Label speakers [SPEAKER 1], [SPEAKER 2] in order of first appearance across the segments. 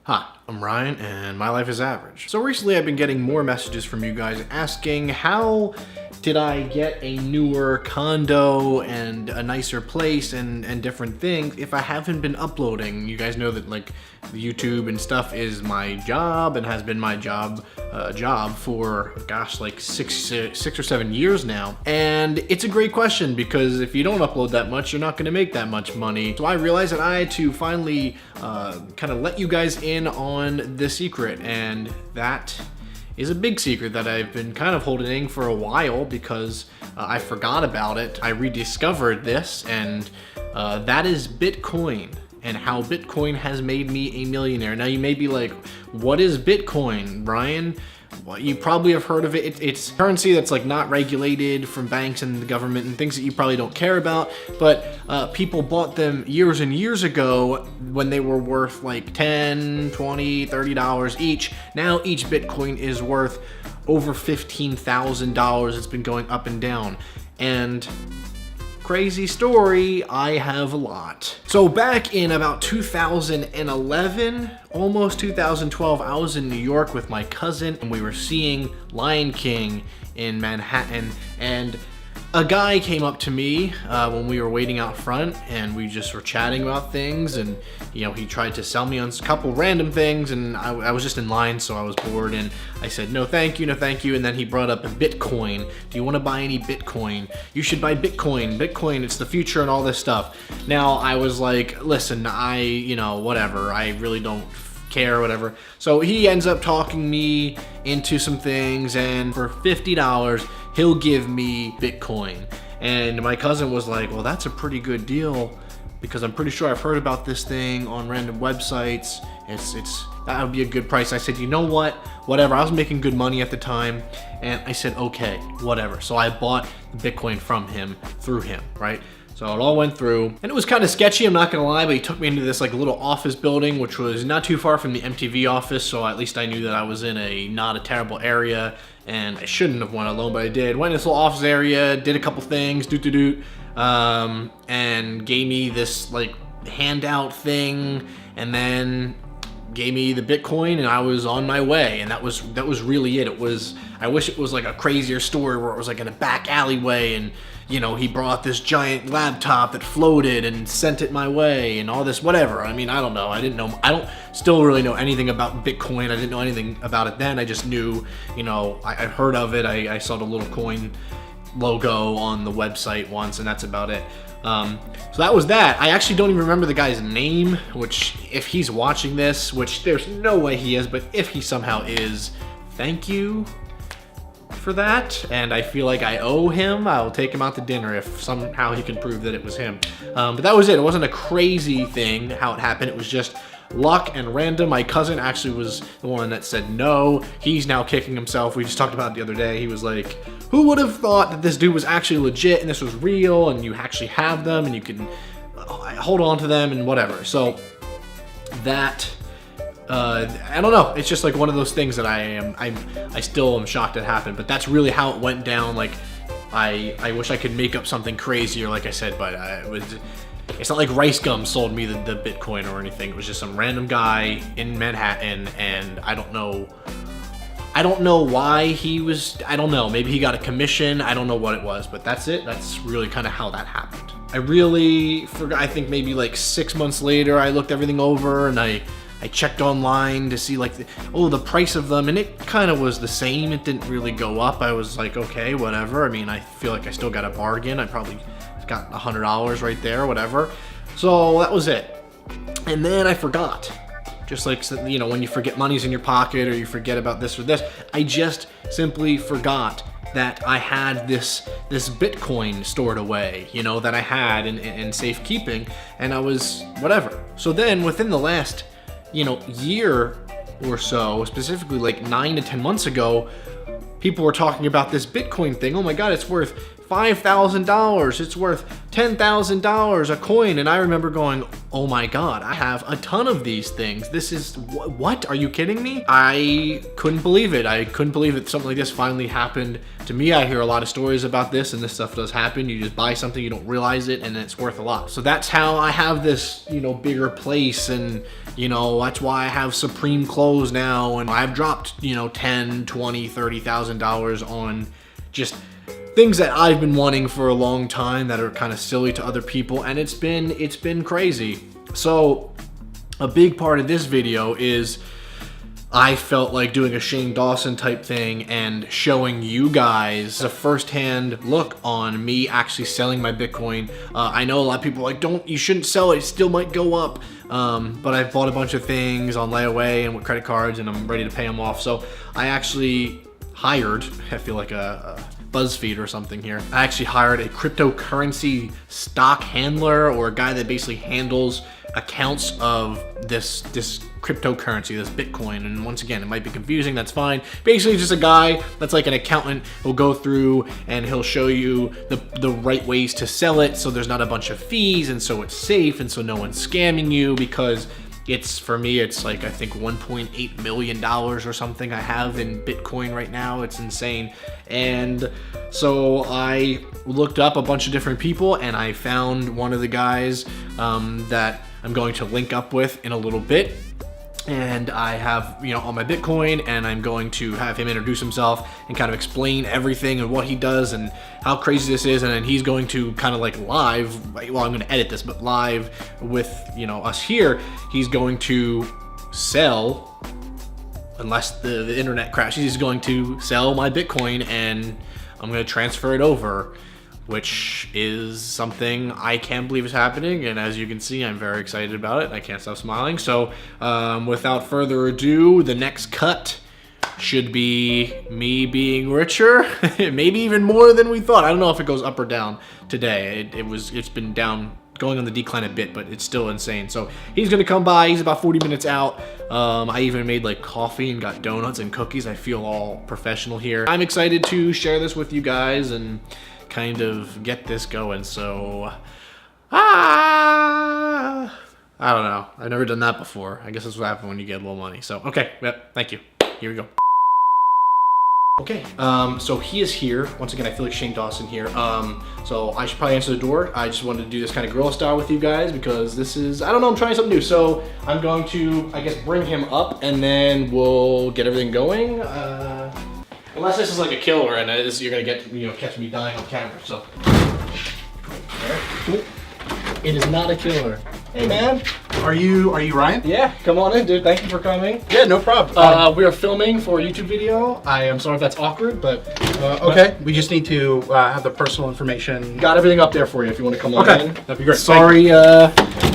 [SPEAKER 1] Hi, I'm Ryan and my life is average. So recently I've been getting more messages from you guys asking how did I get a newer condo and a nicer place and different things if I haven't been uploading. You guys know that like YouTube and stuff is my job and has been my job for gosh, like six or 7 years now. And it's a great question because if you don't upload that much, you're not gonna make that much money. So I realized that I had to finally kind of let you guys in on the secret, and that is a big secret that I've been kind of holding for a while because I forgot about it. I rediscovered this, and that is Bitcoin and how Bitcoin has made me a millionaire. Now you may be like, what is Bitcoin, Ryan? Well, you probably have heard of it. It's currency that's like not regulated from banks and the government and things that you probably don't care about, but people bought them years and years ago when they were worth like $10, $20, $30 each. Now each Bitcoin is worth over $15,000. It's been going up and down. And crazy story, I have a lot. So back in about 2011, almost 2012, I was in New York with my cousin and we were seeing Lion King in Manhattan, and a guy came up to me when we were waiting out front, and we just were chatting about things, and you know, he tried to sell me on a couple random things, and I was just in line, so I was bored, and I said no thank you, no thank you. And then he brought up Bitcoin. Do you want to buy any Bitcoin? You should buy Bitcoin. Bitcoin, it's the future and all this stuff. Now I was like, listen, whatever, I really don't care, whatever. So he ends up talking me into some things, and for $50 he'll give me Bitcoin. And my cousin was like, well, that's a pretty good deal because I'm pretty sure I've heard about this thing on random websites. That would be a good price. I said, you know what, whatever. I was making good money at the time, and I said, okay, whatever. So I bought the Bitcoin from him through him, right? So it all went through, and it was kind of sketchy, I'm not gonna lie, but he took me into this like little office building, which was not too far from the MTV office, so at least I knew that I was in not a terrible area, and I shouldn't have went alone, but I did. Went in this little office area, did a couple things, and gave me this like handout thing, and then gave me the Bitcoin, and I was on my way. And that was really it. I wish it was like a crazier story where it was like in a back alleyway, and you know, he brought this giant laptop that floated and sent it my way and all this, whatever. I mean, I don't know. I don't still really know anything about Bitcoin. I didn't know anything about it then. I just knew, you know, I heard of it. I saw the little coin logo on the website once, and that's about it. So that was that. I actually don't even remember the guy's name, which if he's watching this, which there's no way he is, but if he somehow is, thank you for that. And I feel like I owe him. I'll take him out to dinner if somehow he can prove that it was him. But that was it. It wasn't a crazy thing how it happened. It was just luck and random. My cousin actually was the one that said no. He's now kicking himself. We just talked about it the other day. He was like, who would have thought that this dude was actually legit and this was real and you actually have them and you can hold on to them and whatever. So that I don't know. It's just like one of those things that I still am shocked it happened, but that's really how it went down. Like I wish I could make up something crazier, like I said, but it's not like Rice Gum sold me the Bitcoin or anything. It was just some random guy in Manhattan, and I don't know why he was, I don't know, maybe he got a commission, I don't know what it was, but that's it. That's really kind of how that happened. I really forgot. I think maybe like 6 months later I looked everything over, and I checked online to see like the price of them, and it kind of was the same. It didn't really go up. I was like, okay, whatever. I mean, I feel like I still got a bargain. I probably got $100 right there, whatever. So that was it. And then I forgot. Just like, you know, when you forget money's in your pocket or you forget about this or this, I just simply forgot that I had this Bitcoin stored away, you know, that I had in safekeeping, and I was whatever. So then within the last, you know, year or so, specifically like 9 to 10 months ago, people were talking about this Bitcoin thing. Oh my God, it's worth $5,000. It's worth $10,000 a coin. And I remember going, oh my God, I have a ton of these things. This is, what? Are you kidding me? I couldn't believe it. I couldn't believe that something like this finally happened to me. I hear a lot of stories about this, and this stuff does happen. You just buy something, you don't realize it, and it's worth a lot. So that's how I have this, you know, bigger place, and you know, that's why I have Supreme clothes now, and I've dropped, you know, $10, $20, $30,000 on just things that I've been wanting for a long time that are kind of silly to other people, and it's been crazy. So a big part of this video is I felt like doing a Shane Dawson type thing and showing you guys a first-hand look on me actually selling my Bitcoin. I know a lot of people are like, you shouldn't sell it still might go up. But I've bought a bunch of things on layaway and with credit cards, and I'm ready to pay them off. So I actually hired, I feel like a BuzzFeed or something here. I actually hired a cryptocurrency stock handler, or a guy that basically handles accounts of this cryptocurrency, this Bitcoin. And once again, it might be confusing, that's fine. Basically just a guy that's like an accountant who'll go through and he'll show you the right ways to sell it, so there's not a bunch of fees, and so it's safe, and so no one's scamming you, because for me, it's like, I think $1.8 million or something I have in Bitcoin right now. It's insane. And so I looked up a bunch of different people, and I found one of the guys that I'm going to link up with in a little bit. And I have, you know, all my Bitcoin, and I'm going to have him introduce himself and kind of explain everything and what he does and how crazy this is. And then he's going to kind of like live, well, I'm going to edit this, but live with, you know, us here, he's going to sell, unless the internet crashes, he's going to sell my Bitcoin, and I'm going to transfer it over, which is something I can't believe is happening. And as you can see, I'm very excited about it. I can't stop smiling. So without further ado, the next cut should be me being richer, maybe even more than we thought. I don't know if it goes up or down today. It's been down, going on the decline a bit, but it's still insane. So he's gonna come by. He's about 40 minutes out. I even made like coffee and got donuts and cookies. I feel all professional here. I'm excited to share this with you guys and kind of get this going. So I don't know, I've never done that before. I guess that's what happens when you get a little money. So okay, yep, thank you. Here we go. Okay, so he is here. Once again, I feel like Shane Dawson here. So I should probably answer the door. I just wanted to do this kind of guerrilla style with you guys, because this is, I don't know, I'm trying something new. So I'm going to, I guess, bring him up, and then we'll get everything going. Unless this is like a killer, and you're gonna get, you know, catch me dying on camera. So it is not a killer. Hey man,
[SPEAKER 2] are you Ryan?
[SPEAKER 1] Yeah, come on in, dude. Thank you for coming.
[SPEAKER 2] Yeah, no problem.
[SPEAKER 1] We are filming for a YouTube video. I am sorry if that's awkward, but
[SPEAKER 2] okay. We just need to have the personal information.
[SPEAKER 1] Got everything up there for you if you want to come on in.
[SPEAKER 2] That'd be great.
[SPEAKER 1] Sorry,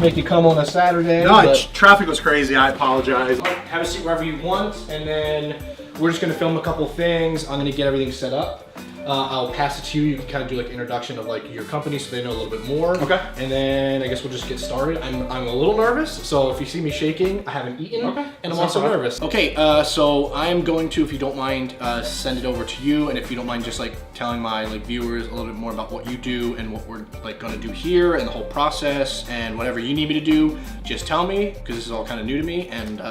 [SPEAKER 1] make you come on a Saturday.
[SPEAKER 2] No, traffic was crazy. I apologize.
[SPEAKER 1] Have a seat wherever you want, and then we're just gonna film a couple things. I'm gonna get everything set up. I'll pass it to you. You can kind of do like an introduction of like your company, so they know a little bit more.
[SPEAKER 2] Okay.
[SPEAKER 1] And then I guess we'll just get started. I'm a little nervous, so if you see me shaking, I haven't eaten, and I'm also nervous. Okay, so I'm going to, if you don't mind, send it over to you, and if you don't mind, just like telling my like viewers a little bit more about what you do and what we're like gonna do here and the whole process, and whatever you need me to do, just tell me, because this is all kind of new to me, and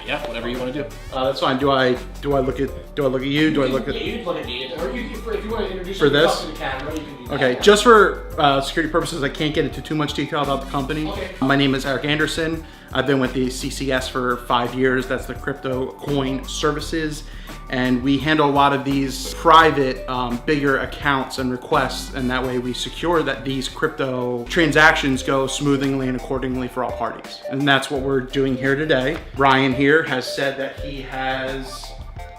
[SPEAKER 1] yeah, whatever you want to do.
[SPEAKER 2] That's fine. Do I look at you? Do I look at?
[SPEAKER 1] Yeah, you can look at me, or if you want to introduce
[SPEAKER 2] for
[SPEAKER 1] yourself
[SPEAKER 2] this?
[SPEAKER 1] to the camera, you can do that.
[SPEAKER 2] Okay, just for security purposes, I can't get into too much detail about the company.
[SPEAKER 1] Okay.
[SPEAKER 2] My name is Eric Anderson. I've been with the CCS for 5 years. That's the Crypto Coin Services. And we handle a lot of these private, bigger accounts and requests, and that way we secure that these crypto transactions go smoothly and accordingly for all parties. And that's what we're doing here today. Ryan here has said that he has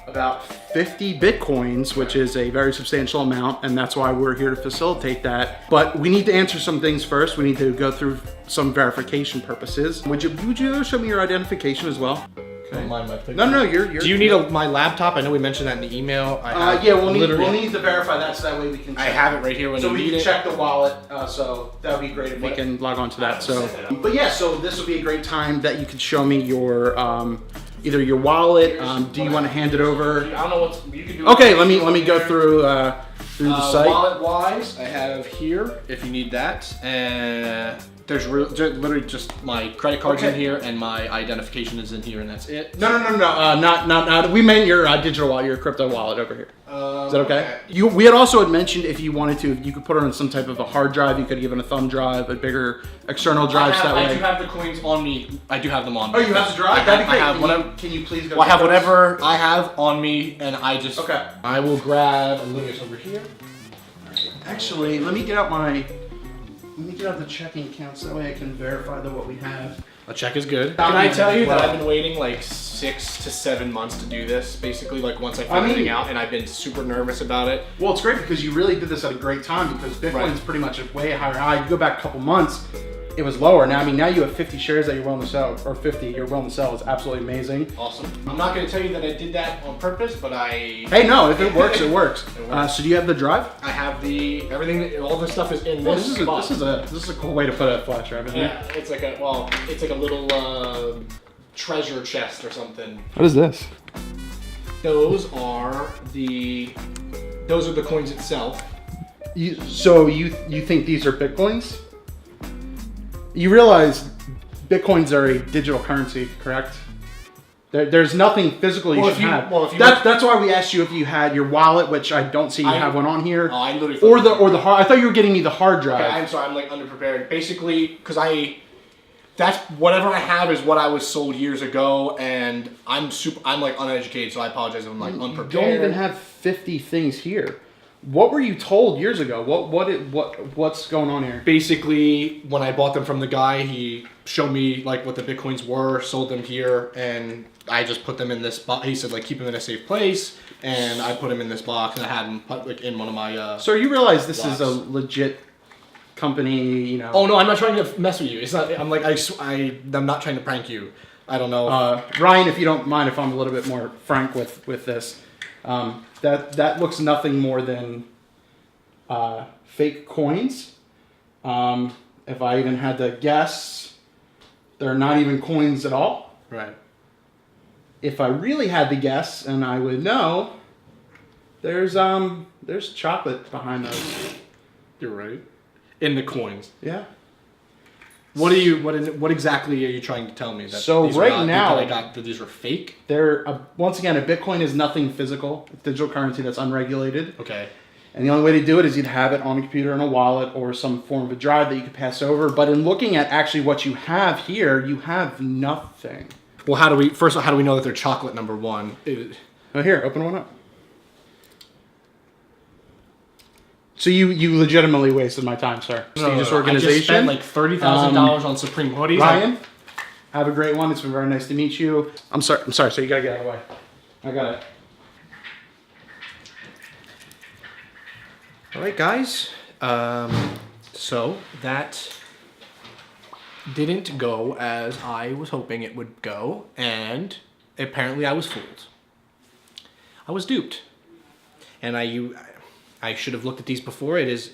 [SPEAKER 2] about 50 Bitcoins, which is a very substantial amount, and that's why we're here to facilitate that. But we need to answer some things first. We need to go through some verification purposes. Would you show me your identification as well?
[SPEAKER 1] Don't mind my picture.
[SPEAKER 2] No, you're.
[SPEAKER 1] Do you need my laptop? I know we mentioned that in the email.
[SPEAKER 2] Yeah, we'll need to verify that, so that way we can check.
[SPEAKER 1] I have it right here when you need it.
[SPEAKER 2] So we can check the wallet, so that would be great if we can log on to that. So, but yeah, so this would be a great time that you could show me your, either your wallet, do you want to hand it over?
[SPEAKER 1] I don't know what you can do.
[SPEAKER 2] Okay, let me go through through the site?
[SPEAKER 1] Wallet-wise, I have here, if you need that. And there's literally just my credit card's in here, and my identification is in here, and that's it.
[SPEAKER 2] No. Not. We meant your digital wallet, your crypto wallet over here. Is that okay? We had also mentioned if you wanted to, you could put it on some type of a hard drive. You could have given a thumb drive, a bigger external drive.
[SPEAKER 1] I do have the coins on me. I do have them on me.
[SPEAKER 2] Oh, you have the drive?
[SPEAKER 1] That'd be great.
[SPEAKER 2] Can you please go?
[SPEAKER 1] Well, I have whatever I have on me, and I just.
[SPEAKER 2] Okay.
[SPEAKER 1] I will grab a little bit over here.
[SPEAKER 2] Actually, let me get out the checking account so that way I can verify that what we have.
[SPEAKER 1] A check is good. Can I tell you that I've been waiting like 6 to 7 months to do this? Basically, like once I figured everything out, and I've been super nervous about it.
[SPEAKER 2] Well, it's great because you really did this at a great time because Bitcoin's pretty much a way higher high. You go back a couple months, it was lower. Now, I mean, now you have 50 shares that you're willing to sell, or 50 you're willing to sell. Is absolutely amazing.
[SPEAKER 1] Awesome. I'm not going to tell you that I did that on purpose, but I.
[SPEAKER 2] Hey, no, if it works, it works. So do you have the drive?
[SPEAKER 1] I have everything. All the stuff is in this spot.
[SPEAKER 2] This is a cool way to put a flash drive in
[SPEAKER 1] there. Yeah, it's like a little treasure chest or something.
[SPEAKER 2] What is this?
[SPEAKER 1] Those are the coins itself.
[SPEAKER 2] So you think these are Bitcoins? You realize Bitcoins are a digital currency, correct? There's nothing physical you should have. That's why we asked you if you had your wallet, which I don't see you have one on here.
[SPEAKER 1] Oh, I literally.
[SPEAKER 2] Or the hard. I thought you were getting me the hard drive.
[SPEAKER 1] Okay, I'm sorry. I'm like underprepared. Basically, because that's whatever I have is what I was sold years ago, and I'm like uneducated, so I apologize. I'm like unprepared.
[SPEAKER 2] You don't even have 50 things here. What were you told years ago? What's going on here?
[SPEAKER 1] Basically, when I bought them from the guy, he showed me like what the Bitcoins were, sold them here, and I just put them in this box. He said like keep them in a safe place, and I put them in this box, and I had them put like in one of my.
[SPEAKER 2] So you realize this is a legit company, you know?
[SPEAKER 1] Oh no, I'm not trying to mess with you. It's not. I'm like I'm not trying to prank you. I don't know.
[SPEAKER 2] Ryan, if you don't mind, if I'm a little bit more frank with this. That looks nothing more than fake coins. If I even had to guess, they're not even coins at all.
[SPEAKER 1] Right.
[SPEAKER 2] If I really had to guess, and I would know, there's chocolate behind those.
[SPEAKER 1] You're right. In the coins.
[SPEAKER 2] Yeah.
[SPEAKER 1] What exactly are you trying to tell me? That
[SPEAKER 2] so right now,
[SPEAKER 1] that these were fake?
[SPEAKER 2] They're once again, a Bitcoin is nothing physical. It's digital currency that's unregulated.
[SPEAKER 1] Okay.
[SPEAKER 2] And the only way to do it is you'd have it on a computer in a wallet or some form of a drive that you could pass over. But in looking at actually what you have here, you have nothing.
[SPEAKER 1] Well, how do we know that they're chocolate, number one?
[SPEAKER 2] Oh, here, open one up. So you legitimately wasted my time, sir. Prestigious organization.
[SPEAKER 1] I just spent like $30,000 on Supreme hoodies.
[SPEAKER 2] Ryan, have a great one. It's been very nice to meet you. I'm sorry. So you gotta get out of the way. I got it.
[SPEAKER 1] All right, guys. So that didn't go as I was hoping it would go, and apparently I was fooled. I was duped, and I should have looked at these before. It is.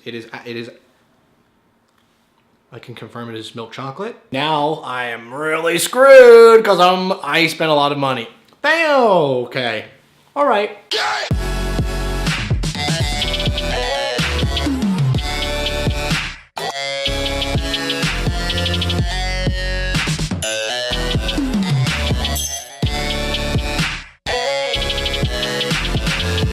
[SPEAKER 1] I can confirm it is milk chocolate. Now I am really screwed because I spent a lot of money. Bam. Okay. All right.